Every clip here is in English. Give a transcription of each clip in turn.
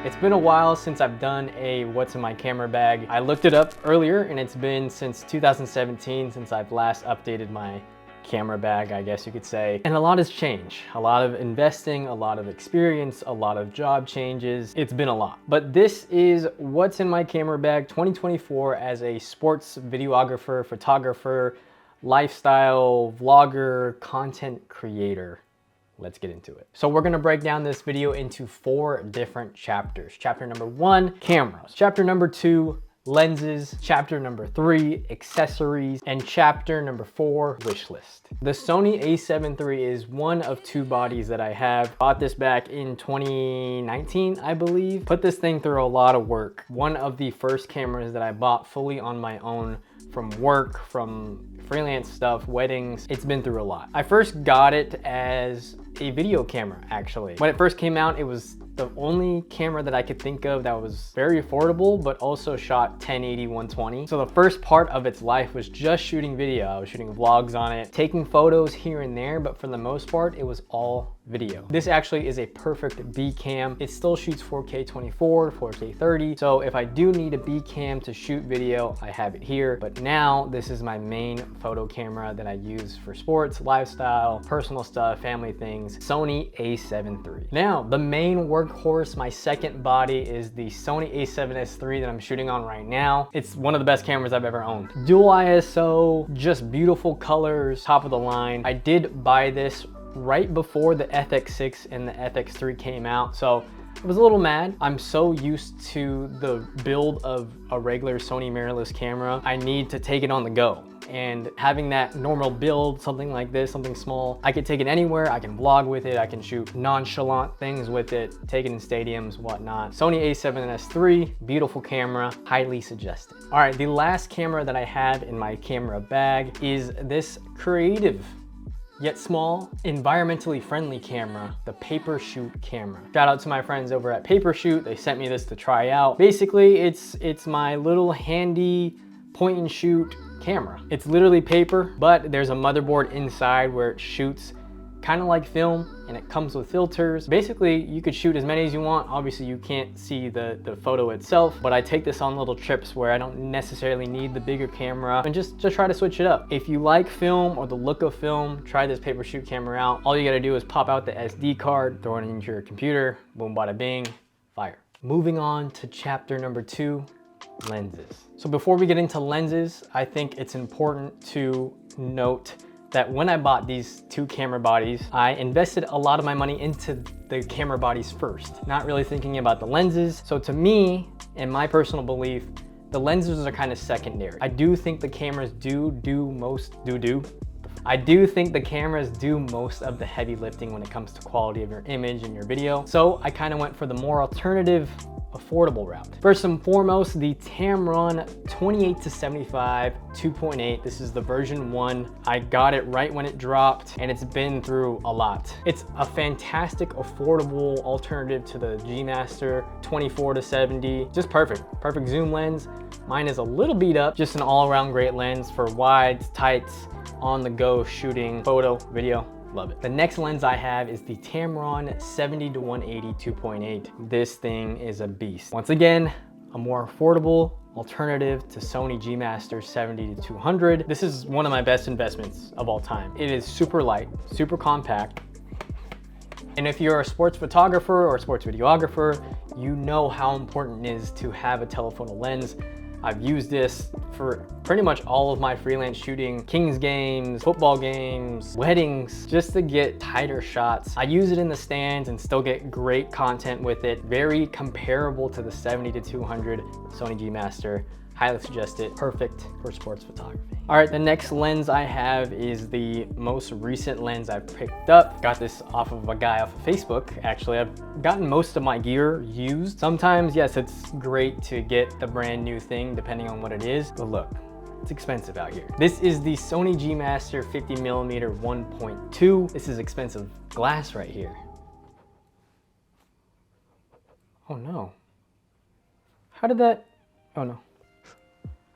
It's been a while since I've done a what's in my camera bag. I looked it up earlier and it's been since 2017 since I've last updated my camera bag, I guess you could say. And a lot has changed. A lot of investing, a lot of experience, a lot of job changes. It's been a lot. But this is what's in my camera bag 2024 as a sports videographer, photographer, lifestyle vlogger, content creator. Let's get into it. So we're gonna break down this video into 4 different chapters. Chapter number 1, cameras. Chapter number 2, lenses. Chapter number 3, accessories. And chapter number 4, wish list. The Sony a7 III is one of 2 bodies that I have. Bought this back in 2019, I believe. Put this thing through a lot of work. One of the first cameras that I bought fully on my own from work, from freelance stuff, weddings. It's been through a lot. I first got it as a video camera, actually. When it first came out, it was the only camera that I could think of that was very affordable, but also shot 1080, 120. So the first part of its life was just shooting video. I was shooting vlogs on it, taking photos here and there, but for the most part, it was all video. This actually is a perfect B cam. It still shoots 4K 24, 4K 30. So if I do need a B cam to shoot video, I have it here. But now this is my main photo camera that I use for sports, lifestyle, personal stuff, family things. Sony a7 III. Now, the main workhorse, my second body, is the Sony a7S III that I'm shooting on right now. It's one of the best cameras I've ever owned. Dual ISO, just beautiful colors, top of the line. I did buy this right before the FX6 and the FX3 came out, so I was a little mad. I'm so used to the build of a regular Sony mirrorless camera. I need to take it on the go. And having that normal build, something like this, something small, I could take it anywhere. I can vlog with it. I can shoot nonchalant things with it, take it in stadiums, whatnot. Sony a7S III, beautiful camera, highly suggested. All right, the last camera that I have in my camera bag is this creative yet small, environmentally friendly camera, the Paper Shoot camera. Shout out to my friends over at Paper Shoot. They sent me this to try out. Basically, it's my little handy point and shoot camera. It's literally paper, but there's a motherboard inside where it shoots kind of like film, and it comes with filters. Basically, you could shoot as many as you want. Obviously, you can't see the photo itself, but I take this on little trips where I don't necessarily need the bigger camera and just try to switch it up. If you like film or the look of film, try this Paper Shoot camera out. All you gotta do is pop out the SD card, throw it into your computer, boom, bada bing, fire. Moving on to chapter number 2, lenses. So before we get into lenses, I think it's important to note that when I bought these 2 camera bodies, I invested a lot of my money into the camera bodies first, not really thinking about the lenses. So to me, in my personal belief, the lenses are kind of secondary. I do think the cameras I do think the cameras do most of the heavy lifting when it comes to quality of your image and your video. So I kind of went for the more alternative, affordable route. First and foremost, the Tamron 28-75 2.8. This is the version 1. I got it right when it dropped, and it's been through a lot. It's a fantastic, affordable alternative to the G Master 24-70. Just perfect zoom lens. Mine is a little beat up, just an all-around great lens for wides, tights, on the go shooting, photo, video. Love it. The next lens I have is the Tamron 70-180 2.8. This thing is a beast. Once again, a more affordable alternative to Sony G Master 70-200. This is one of my best investments of all time. It is super light, super compact. And if you're a sports photographer or a sports videographer, you know how important it is to have a telephoto lens. I've used this for pretty much all of my freelance shooting, Kings games, football games, weddings, just to get tighter shots. I use it in the stands and still get great content with it. Very comparable to the 70-200 Sony G Master. Highly suggest it. Perfect for sports photography. All right, the next lens I have is the most recent lens I've picked up. Got this off of a guy off of Facebook. Actually, I've gotten most of my gear used. Sometimes, yes, it's great to get the brand new thing depending on what it is, but look, it's expensive out here. This is the Sony G Master 50mm 1.2. This is expensive glass right here. Oh no. How did that, oh no.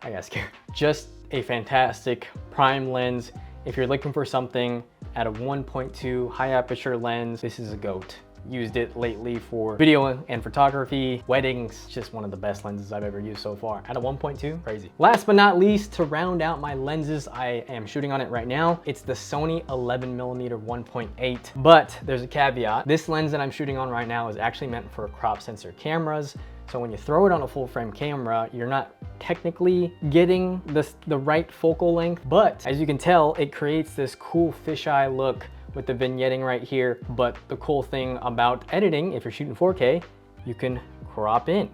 I got scared. Just a fantastic prime lens. If you're looking for something at a 1.2 high aperture lens, this is a GOAT. used it lately for video and photography, weddings. Just one of the best lenses I've ever used so far. At a 1.2, crazy. Last but not least, to round out my lenses, I am shooting on it right now. It's the Sony 11mm 1.8, but there's a caveat. This lens that I'm shooting on right now is actually meant for crop sensor cameras. So when you throw it on a full frame camera, you're not technically getting the right focal length, but as you can tell, it creates this cool fisheye look with the vignetting right here. But the cool thing about editing, if you're shooting 4K, you can crop in.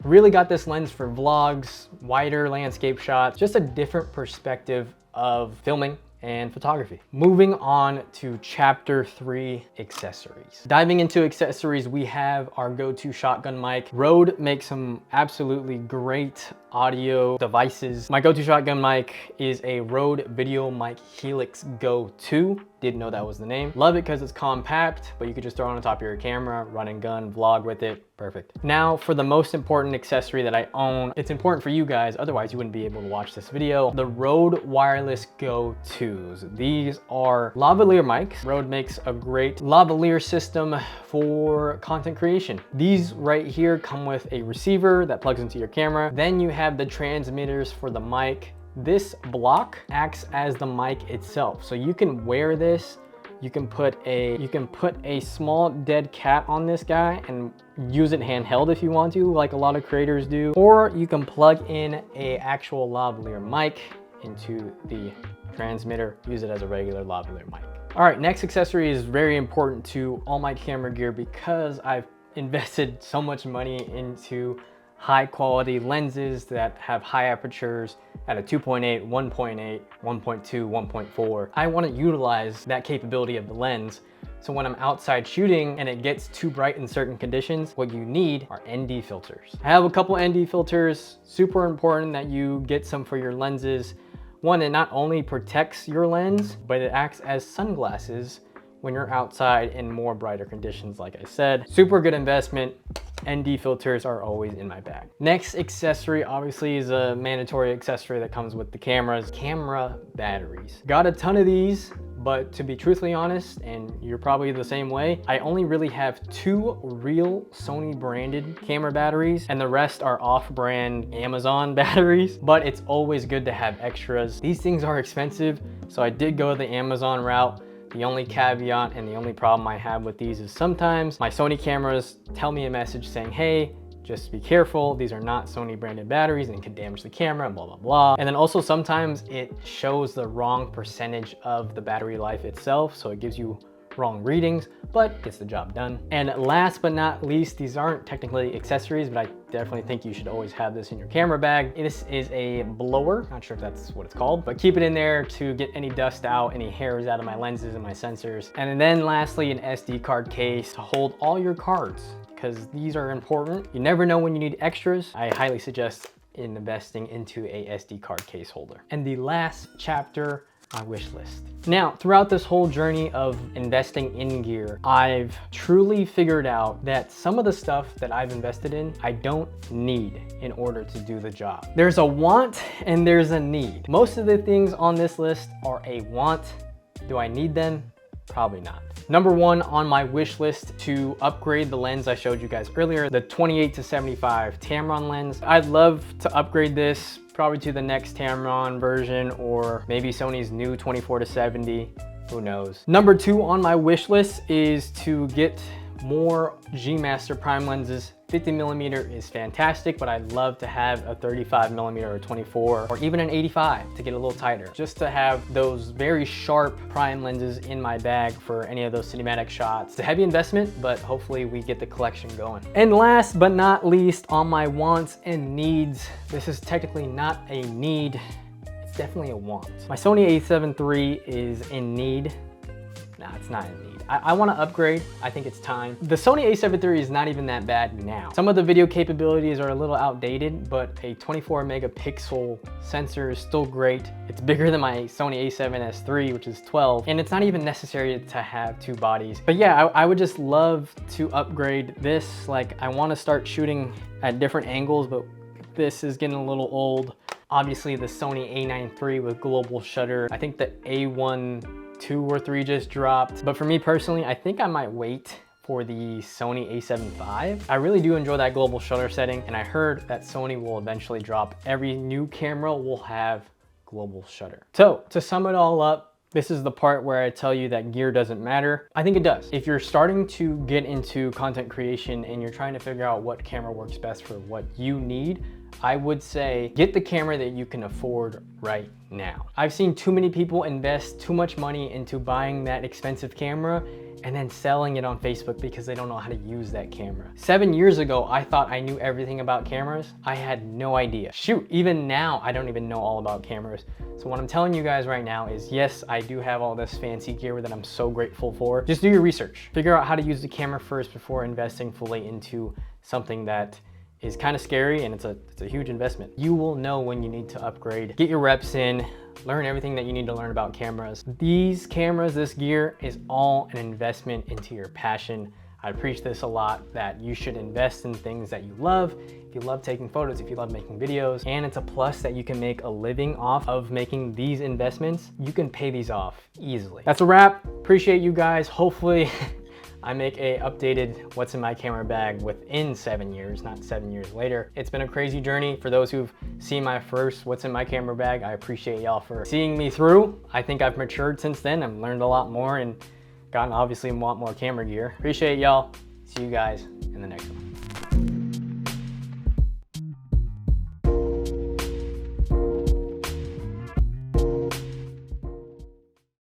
Really got this lens for vlogs, wider landscape shots, just a different perspective of filming and photography. Moving on to chapter 3, accessories. Diving into accessories, we have our go-to shotgun mic. Rode makes some absolutely great audio devices. My go-to shotgun mic is a Rode Video Mic Helix Go 2. Didn't know that was the name. Love it because it's compact, but you could just throw it on top of your camera, run and gun, vlog with it. Perfect. Now for the most important accessory that I own. It's important for you guys, otherwise you wouldn't be able to watch this video. The Rode Wireless Go 2s. These are lavalier mics. Rode makes a great lavalier system for content creation. These right here come with a receiver that plugs into your camera. Then you have the transmitters for the mic. This block acts as the mic itself. So you can wear this, you can put a small dead cat on this guy and use it handheld if you want to, like a lot of creators do. Or you can plug in a actual lavalier mic into the transmitter, use it as a regular lavalier mic. All right, next accessory is very important to all my camera gear because I've invested so much money into high quality lenses that have high apertures at a 2.8, 1.8, 1.2, 1.4. I want to utilize that capability of the lens. So when I'm outside shooting and it gets too bright in certain conditions, what you need are ND filters. I have a couple ND filters, super important that you get some for your lenses. One, it not only protects your lens, but it acts as sunglasses when you're outside in more brighter conditions, like I said. Super good investment. ND filters are always in my bag. Next accessory obviously is a mandatory accessory that comes with the cameras, camera batteries. Got a ton of these, but to be truthfully honest, and you're probably the same way, I only really have 2 real Sony branded camera batteries and the rest are off-brand Amazon batteries, but it's always good to have extras. These things are expensive, so I did go the Amazon route. The only caveat and the only problem I have with these is sometimes my Sony cameras tell me a message saying, hey, just be careful, these are not Sony branded batteries and it can damage the camera, blah, blah, blah. And then also sometimes it shows the wrong percentage of the battery life itself, so it gives you wrong readings, but gets the job done. And last but not least, these aren't technically accessories, but I definitely think you should always have this in your camera bag. This is a blower, not sure if that's what it's called, but keep it in there to get any dust out, any hairs out of my lenses and my sensors. And then lastly, an SD card case to hold all your cards, because these are important. You never know when you need extras. I highly suggest investing into a SD card case holder. And the last chapter, my wish list. Now, throughout this whole journey of investing in gear, I've truly figured out that some of the stuff that I've invested in, I don't need in order to do the job. There's a want and there's a need. Most of the things on this list are a want. Do I need them? Probably not. Number 1 on my wish list to upgrade the lens I showed you guys earlier, the 28-75 Tamron lens. I'd love to upgrade this probably to the next Tamron version or maybe Sony's new 24-70, who knows. Number 2 on my wish list is to get more G Master prime lenses. 50mm is fantastic, but I'd love to have a 35mm or 24 or even an 85 to get a little tighter, just to have those very sharp prime lenses in my bag for any of those cinematic shots. It's a heavy investment, but hopefully we get the collection going. And last but not least on my wants and needs, this is technically not a need, it's definitely a want. My Sony a7 III is in need. Nah, it's not in need. I want to upgrade. I think it's time. The Sony a7 III is not even that bad now. Some of the video capabilities are a little outdated, but a 24 megapixel sensor is still great. It's bigger than my Sony a7S III, which is 12, and it's not even necessary to have 2 bodies. But yeah, I would just love to upgrade this. Like, I want to start shooting at different angles, but this is getting a little old. Obviously, the Sony a9 III with global shutter. I think the a1 2 or 3 just dropped. But for me personally, I think I might wait for the Sony a7 IV. I really do enjoy that global shutter setting, and I heard that Sony will eventually drop every new camera will have global shutter. So to sum it all up, this is the part where I tell you that gear doesn't matter. I think it does. If you're starting to get into content creation and you're trying to figure out what camera works best for what you need, I would say get the camera that you can afford right now. I've seen too many people invest too much money into buying that expensive camera and then selling it on Facebook because they don't know how to use that camera. 7 years ago, I thought I knew everything about cameras. I had no idea. Shoot, even now, I don't even know all about cameras. So what I'm telling you guys right now is, yes, I do have all this fancy gear that I'm so grateful for. Just do your research. Figure out how to use the camera first before investing fully into something that is kind of scary, and it's a huge investment. You will know when you need to upgrade. Get your reps in, learn everything that you need to learn about cameras. These cameras, this gear is all an investment into your passion. I preach this a lot, that you should invest in things that you love. If you love taking photos, if you love making videos, and it's a plus that you can make a living off of making these investments, you can pay these off easily. That's a wrap. Appreciate you guys. Hopefully I make a updated what's in my camera bag within 7 years, not 7 years later. It's been a crazy journey. For those who've seen my first what's in my camera bag, I appreciate y'all for seeing me through. I think I've matured since then. I've learned a lot more and gotten obviously a lot more camera gear. Appreciate y'all. See you guys in the next one.